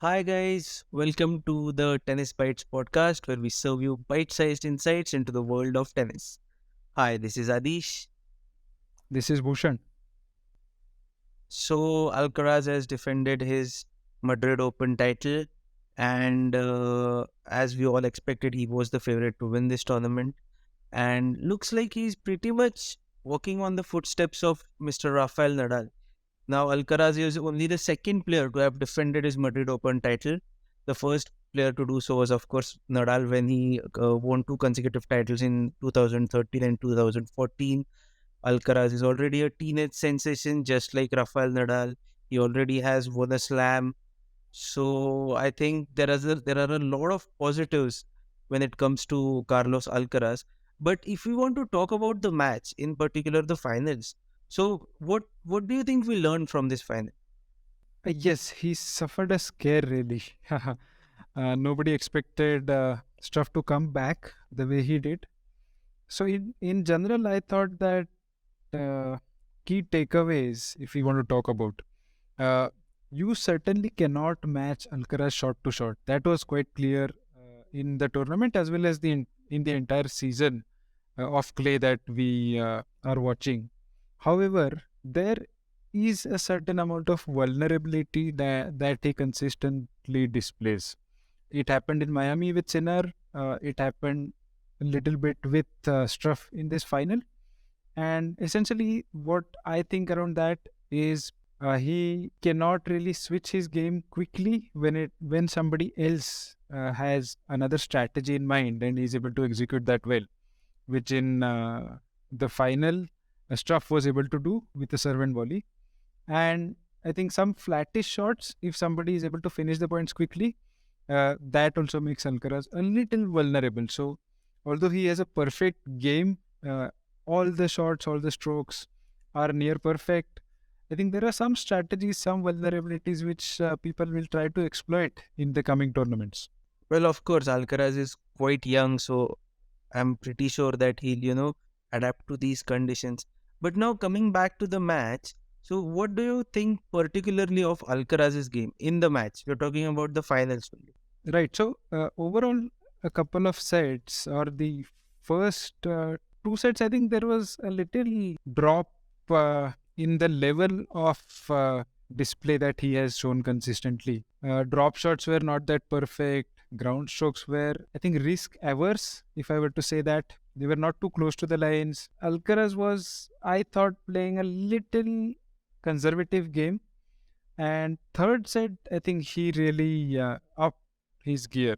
Hi, guys. Welcome to the Tennis Bytes podcast, where we serve you bite sized insights into the world of tennis. Hi, this is Adish. This is Bhushan. So, Alcaraz has defended his Madrid Open title, and as we all expected, he was the favorite to win this tournament. And looks like he's pretty much walking on the footsteps of Mr. Rafael Nadal. Now, Alcaraz is only the second player to have defended his Madrid Open title. The first player to do so was, of course, Nadal when he won two consecutive titles in 2013 and 2014. Alcaraz is already a teenage sensation, just like Rafael Nadal. He already has won a slam. So I think there are a lot of positives when it comes to Carlos Alcaraz. But if we want to talk about the match, in particular the finals, so what do you think we learned from this final? Yes, he suffered a scare really. Nobody expected stuff to come back the way he did. So, in general, I thought that uh, key takeaways, if we want to talk about, uh, you certainly cannot match Alcaraz shot to shot. That was quite clear in the tournament as well as in the entire season of clay that we are watching. However, there is a certain amount of vulnerability that he consistently displays. It happened in Miami with Sinner. It happened a little bit with Struff in this final. And essentially, what I think around that is he cannot really switch his game quickly when somebody else has another strategy in mind and he's able to execute that well, which in the final Struff was able to do with the serve and volley. And I think some flattish shots, if somebody is able to finish the points quickly, that also makes Alcaraz a little vulnerable. So, although he has a perfect game, all the shots, all the strokes are near perfect. I think there are some strategies, some vulnerabilities which people will try to exploit in the coming tournaments. Well, of course, Alcaraz is quite young, so I'm pretty sure that he'll adapt to these conditions. But now coming back to the match, so what do you think particularly of Alcaraz's game in the match? We're talking about the finals only. Right. So, overall, a couple of sets or the first two sets, I think there was a little drop in the level of display that he has shown consistently. Drop shots were not that perfect. Ground strokes were, I think, risk averse, if I were to say that. They were not too close to the lines. Alcaraz was, I thought, playing a little conservative game. And third set, I think he really upped his gear,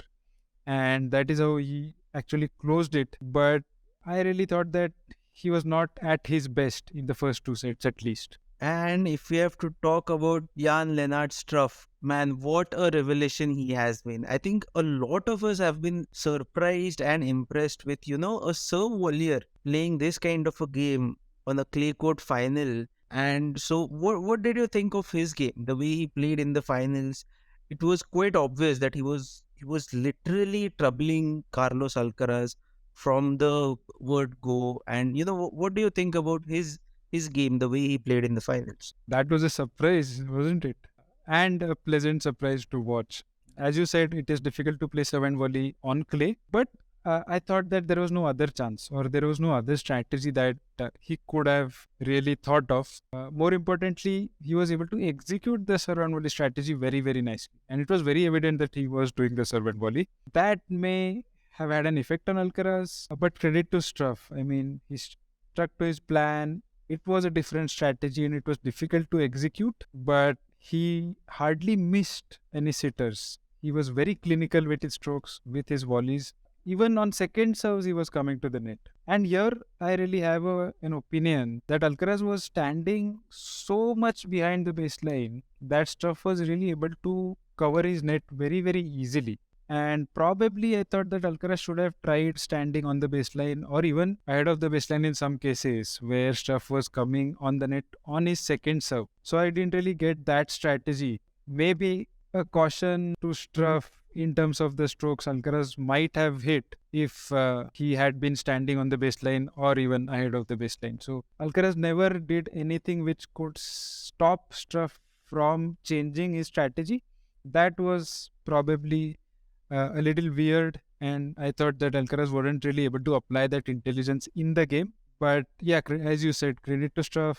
and that is how he actually closed it. But I really thought that he was not at his best in the first two sets, at least. And if we have to talk about Jan Lennart Struff, man, what a revelation he has been. I think a lot of us have been surprised and impressed with a serve volleyer playing this kind of a game on a clay court final. And so, what did you think of his game? The way he played in the finals, it was quite obvious that he was literally troubling Carlos Alcaraz from the word go. And what do you think about his game, the way he played in the finals? That was a surprise, wasn't it? And a pleasant surprise to watch. As you said, it is difficult to play serve and volley on clay, but I thought that there was no other chance or there was no other strategy that he could have really thought of. More importantly, he was able to execute the serve and volley strategy very, very nicely. And it was very evident that he was doing the serve and volley. That may have had an effect on Alcaraz, but credit to Struff. I mean, he stuck to his plan. It was a different strategy and it was difficult to execute, but he hardly missed any sitters. He was very clinical with his strokes, with his volleys. Even on second serves, he was coming to the net. And here, I really have an opinion that Alcaraz was standing so much behind the baseline that Struff was really able to cover his net very, very easily. And probably I thought that Alcaraz should have tried standing on the baseline or even ahead of the baseline in some cases where Struff was coming on the net on his second serve. So I didn't really get that strategy. Maybe a caution to Struff in terms of the strokes Alcaraz might have hit if he had been standing on the baseline or even ahead of the baseline. So Alcaraz never did anything which could stop Struff from changing his strategy. That was probably a little weird, and I thought that Alcaraz wasn't really able to apply that intelligence in the game. But yeah, as you said, credit to Struff.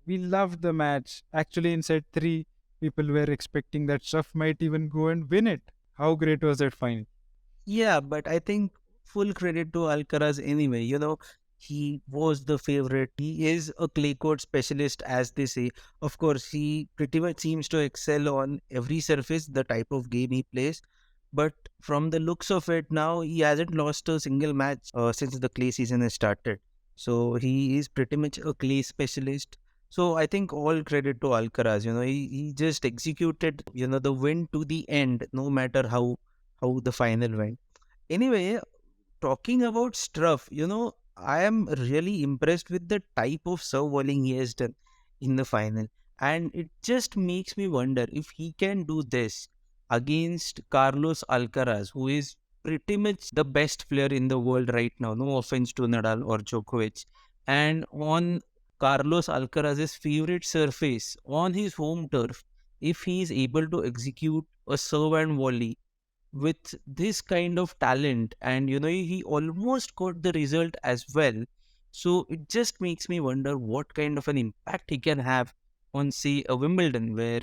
We loved the match. Actually, in set three, people were expecting that Struff might even go and win it. How great was that final? Yeah, but I think full credit to Alcaraz anyway. He was the favorite. He is a clay court specialist, as they say. Of course, he pretty much seems to excel on every surface, the type of game he plays. But from the looks of it now, he hasn't lost a single match since the clay season has started. So he is pretty much a clay specialist. So I think all credit to Alcaraz. He just executed, the win to the end, no matter how the final went. Anyway, talking about Struff, I am really impressed with the type of serve bowling he has done in the final. And it just makes me wonder if he can do this against Carlos Alcaraz, who is pretty much the best player in the world right now. No offense to Nadal or Djokovic. And on Carlos Alcaraz's favorite surface, on his home turf, if he is able to execute a serve and volley with this kind of talent, and he almost got the result as well. So it just makes me wonder what kind of an impact he can have on, say, a Wimbledon, where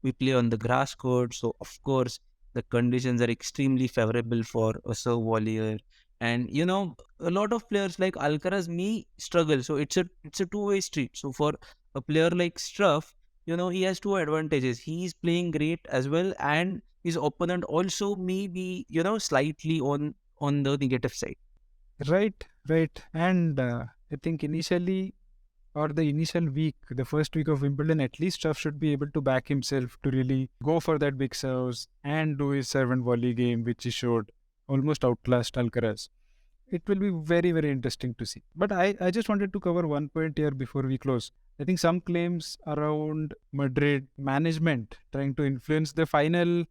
we play on the grass court. So of course the conditions are extremely favorable for a serve volleyer, and a lot of players like Alcaraz may struggle. So it's a two-way street. So for a player like Struff, he has two advantages. He's playing great as well, and his opponent also may be, slightly on the negative side. Right, right. And I think initially, or the initial week, the first week of Wimbledon, at least Struff should be able to back himself to really go for that big serves and do his serve and volley game, which he showed almost outlast Alcaraz. It will be very, very interesting to see. But I just wanted to cover one point here before we close. I think some claims around Madrid management trying to influence the final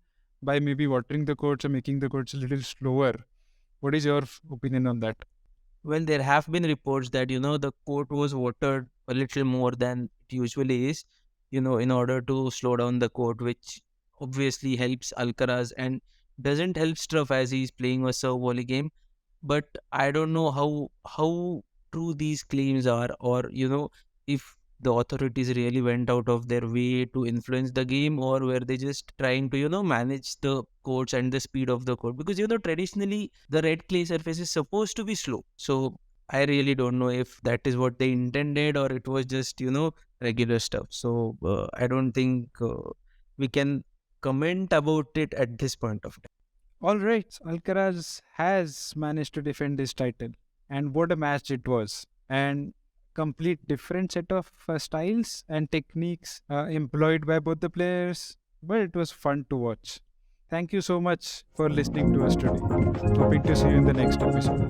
by maybe watering the courts or making the courts a little slower. What is your opinion on that? Well, there have been reports that, the court was watered a little more than it usually is, in order to slow down the court, which obviously helps Alcaraz and doesn't help Struff as he's playing a serve volley game. But I don't know how true these claims are, or if the authorities really went out of their way to influence the game, or were they just trying to manage the courts and the speed of the court, because traditionally the red clay surface is supposed to be slow. So I really don't know if that is what they intended, or it was just regular stuff. So I don't think we can comment about it at this point of time. All right, Alcaraz has managed to defend his title, and what a match it was! And complete different set of styles and techniques employed by both the players, but it was fun to watch. Thank you so much for listening to us today. Hoping to see you in the next episode.